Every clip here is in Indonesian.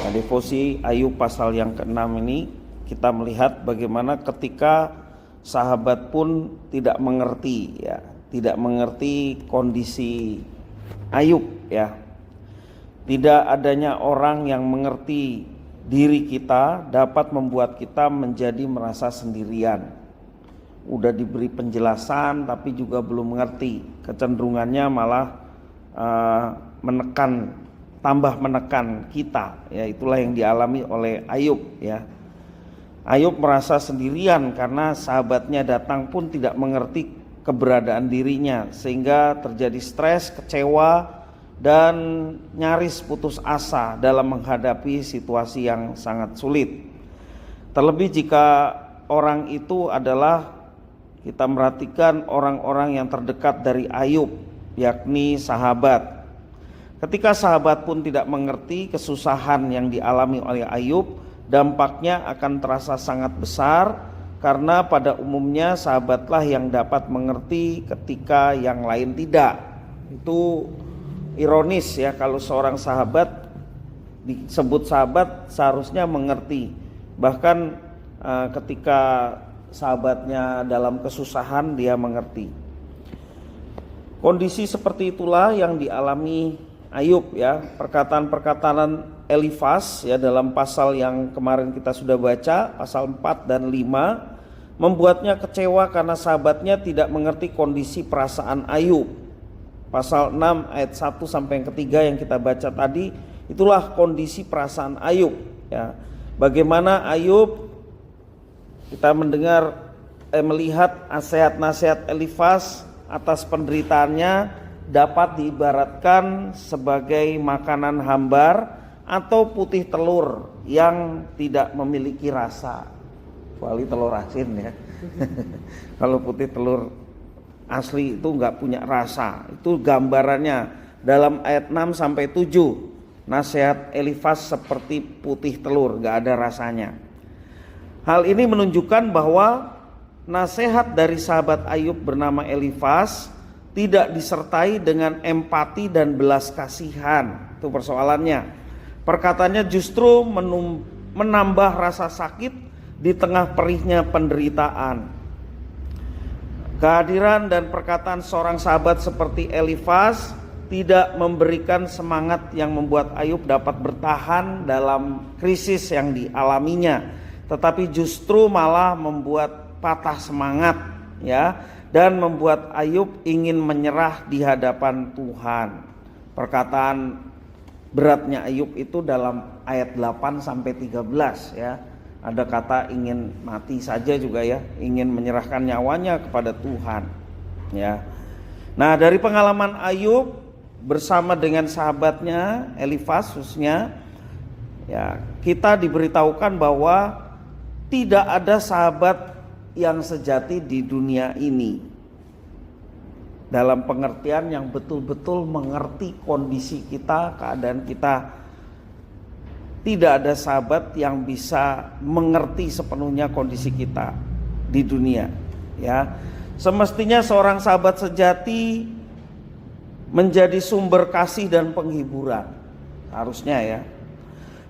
Nah, devosi Ayub pasal yang ke-6 ini kita melihat bagaimana ketika sahabat pun tidak mengerti ya, tidak mengerti kondisi Ayub ya. Tidak adanya orang yang mengerti diri kita dapat membuat kita menjadi merasa sendirian. Udah diberi penjelasan tapi juga belum mengerti. Kecenderungannya malah tambah menekan kita ya. Itulah yang dialami oleh Ayub ya. Ayub merasa sendirian karena sahabatnya datang pun tidak mengerti keberadaan dirinya, sehingga terjadi stres, kecewa, dan nyaris putus asa dalam menghadapi situasi yang sangat sulit. Terlebih jika orang itu adalah, kita merhatikan orang-orang yang terdekat dari Ayub, yakni sahabat. Ketika sahabat pun tidak mengerti kesusahan yang dialami oleh Ayub, dampaknya akan terasa sangat besar, karena pada umumnya sahabatlah yang dapat mengerti ketika yang lain tidak. Itu ironis ya, kalau seorang sahabat disebut sahabat seharusnya mengerti. Bahkan ketika sahabatnya dalam kesusahan dia mengerti. Kondisi seperti itulah yang dialami Ayub ya. Perkataan-perkataan Elifaz ya dalam pasal yang kemarin kita sudah baca, pasal 4 dan 5, membuatnya kecewa karena sahabatnya tidak mengerti kondisi perasaan Ayub. Pasal 6 ayat 1 sampai yang ketiga yang kita baca tadi, itulah kondisi perasaan Ayub ya. Bagaimana Ayub, kita melihat nasihat-nasihat Elifaz atas penderitaannya dapat diibaratkan sebagai makanan hambar atau putih telur yang tidak memiliki rasa, kecuali telur asin ya. Kalau putih telur asli itu nggak punya rasa. Itu gambarannya dalam ayat 6 sampai 7. Nasihat Elifaz seperti putih telur, nggak ada rasanya. Hal ini menunjukkan bahwa nasihat dari sahabat Ayub bernama Elifaz tidak disertai dengan empati dan belas kasihan. Itu persoalannya. Perkataannya justru menambah rasa sakit di tengah perihnya penderitaan. Kehadiran dan perkataan seorang sahabat seperti Elifaz tidak memberikan semangat yang membuat Ayub dapat bertahan dalam krisis yang dialaminya, tetapi justru malah membuat patah semangat ya, dan membuat Ayub ingin menyerah di hadapan Tuhan. Perkataan beratnya Ayub itu dalam ayat 8 sampai 13 ya. Ada kata ingin mati saja juga ya, ingin menyerahkan nyawanya kepada Tuhan ya. Nah, dari pengalaman Ayub bersama dengan sahabatnya Elifaz khususnya ya, kita diberitahukan bahwa tidak ada sahabat yang sejati di dunia ini, dalam pengertian yang betul-betul mengerti kondisi kita, keadaan kita. Tidak ada sahabat yang bisa mengerti sepenuhnya kondisi kita di dunia ya. Semestinya seorang sahabat sejati menjadi sumber kasih dan penghiburan, harusnya ya.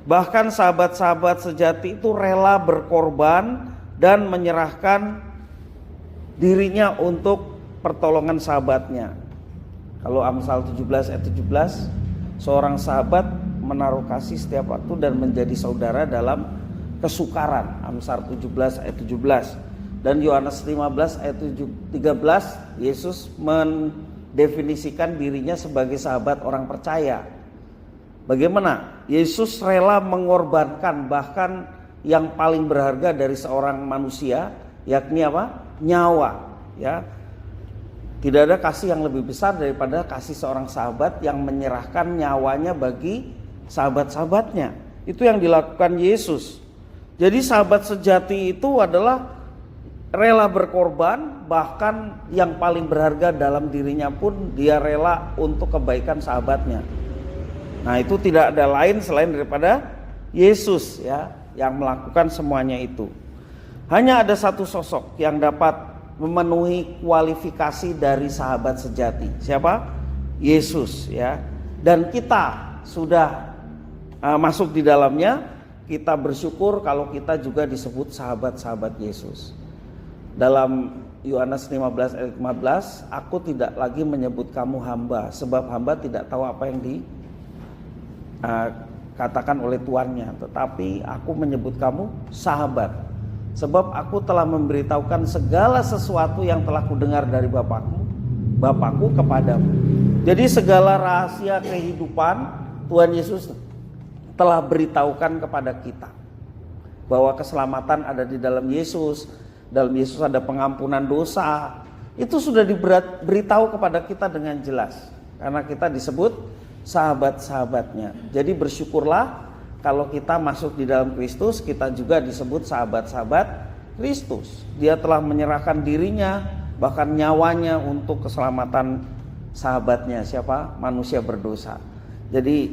Bahkan sahabat-sahabat sejati itu rela berkorban dan menyerahkan dirinya untuk pertolongan sahabatnya. Kalau Amsal 17 ayat 17, seorang sahabat menaruh kasih setiap waktu dan menjadi saudara dalam kesukaran. Amsal 17 ayat 17. Dan Yohanes 15 ayat 13, Yesus mendefinisikan dirinya sebagai sahabat orang percaya. Bagaimana? Yesus rela mengorbankan bahkan yang paling berharga dari seorang manusia, yakni apa? Nyawa ya. Tidak ada kasih yang lebih besar daripada kasih seorang sahabat yang menyerahkan nyawanya bagi sahabat-sahabatnya. Itu yang dilakukan Yesus. Jadi sahabat sejati itu adalah rela berkorban, bahkan yang paling berharga dalam dirinya pun dia rela untuk kebaikan sahabatnya. Nah, itu tidak ada lain selain daripada Yesus ya, yang melakukan semuanya itu. Hanya ada satu sosok yang dapat memenuhi kualifikasi dari sahabat sejati. Siapa? Yesus ya. Dan kita sudah masuk di dalamnya, kita bersyukur kalau kita juga disebut sahabat-sahabat Yesus. Dalam Yohanes 15 ayat 15, aku tidak lagi menyebut kamu hamba, sebab hamba tidak tahu apa yang dikatakan oleh tuannya, tetapi aku menyebut kamu sahabat, sebab aku telah memberitahukan segala sesuatu yang telah kudengar dari Bapakku kepadamu. Jadi segala rahasia kehidupan Tuhan Yesus telah beritahukan kepada kita, bahwa keselamatan ada di dalam Yesus. Dalam Yesus ada pengampunan dosa. Itu sudah diberitahu kepada kita dengan jelas, karena kita disebut sahabat-sahabatnya. Jadi bersyukurlah kalau kita masuk di dalam Kristus, kita juga disebut sahabat-sahabat Kristus. Dia telah menyerahkan dirinya, bahkan nyawanya untuk keselamatan sahabatnya. Siapa? Manusia berdosa. Jadi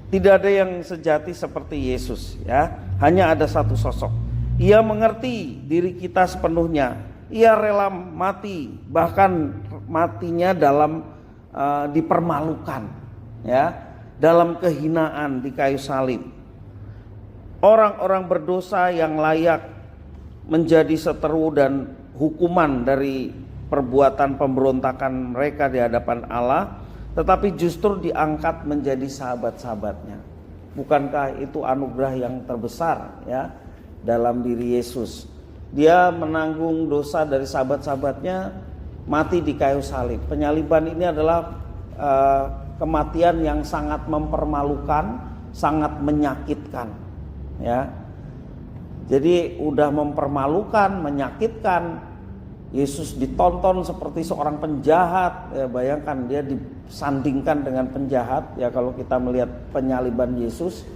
tidak ada yang sejati seperti Yesus, ya. Hanya ada satu sosok. Ia mengerti diri kita sepenuhnya. Ia rela mati, bahkan matinya dalam dipermalukan, ya, dalam kehinaan di kayu salib. Orang-orang berdosa yang layak menjadi seteru dan hukuman dari perbuatan pemberontakan mereka di hadapan Allah, tetapi justru diangkat menjadi sahabat-sahabatnya. Bukankah itu anugerah yang terbesar, ya, dalam diri Yesus? Dia menanggung dosa dari sahabat-sahabatnya, mati di kayu salib. Penyaliban ini adalah kematian yang sangat mempermalukan, sangat menyakitkan, ya. Jadi udah mempermalukan, menyakitkan. Yesus ditonton seperti seorang penjahat, ya, bayangkan dia disandingkan dengan penjahat, ya. Kalau kita melihat penyaliban Yesus,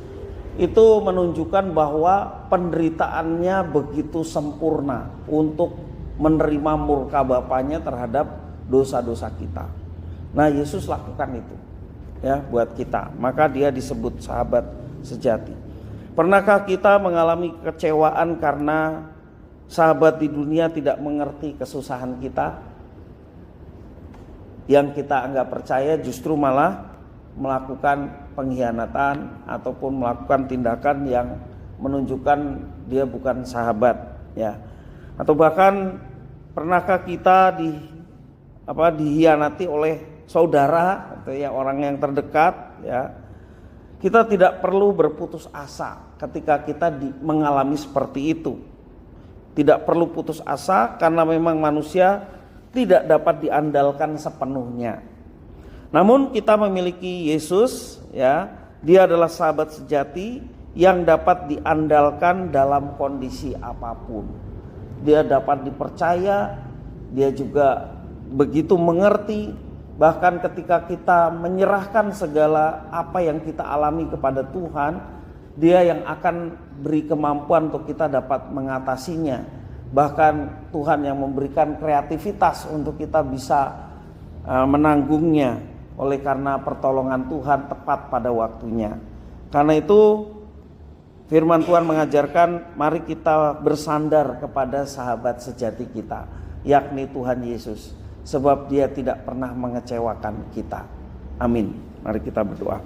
itu menunjukkan bahwa penderitaannya begitu sempurna untuk menerima murka Bapaknya terhadap dosa-dosa kita. Nah, Yesus lakukan itu, ya, buat kita. Maka dia disebut sahabat sejati. Pernahkah kita mengalami kecewaan karena sahabat di dunia tidak mengerti kesusahan kita? Yang kita anggap percaya justru malah melakukan pengkhianatan ataupun melakukan tindakan yang menunjukkan dia bukan sahabat, ya. Atau bahkan pernahkah kita dihianati oleh saudara atau ya orang yang terdekat, ya. Kita tidak perlu berputus asa ketika kita mengalami seperti itu. Tidak perlu putus asa karena memang manusia tidak dapat diandalkan sepenuhnya. Namun kita memiliki Yesus, ya. Dia adalah sahabat sejati yang dapat diandalkan dalam kondisi apapun. Dia dapat dipercaya, dia juga begitu mengerti. Bahkan ketika kita menyerahkan segala apa yang kita alami kepada Tuhan, dia yang akan beri kemampuan untuk kita dapat mengatasinya. Bahkan Tuhan yang memberikan kreativitas untuk kita bisa menanggungnya. Oleh karena pertolongan Tuhan tepat pada waktunya. Karena itu firman Tuhan mengajarkan, mari kita bersandar kepada sahabat sejati kita, yakni Tuhan Yesus. Sebab dia tidak pernah mengecewakan kita. Amin. Mari kita berdoa.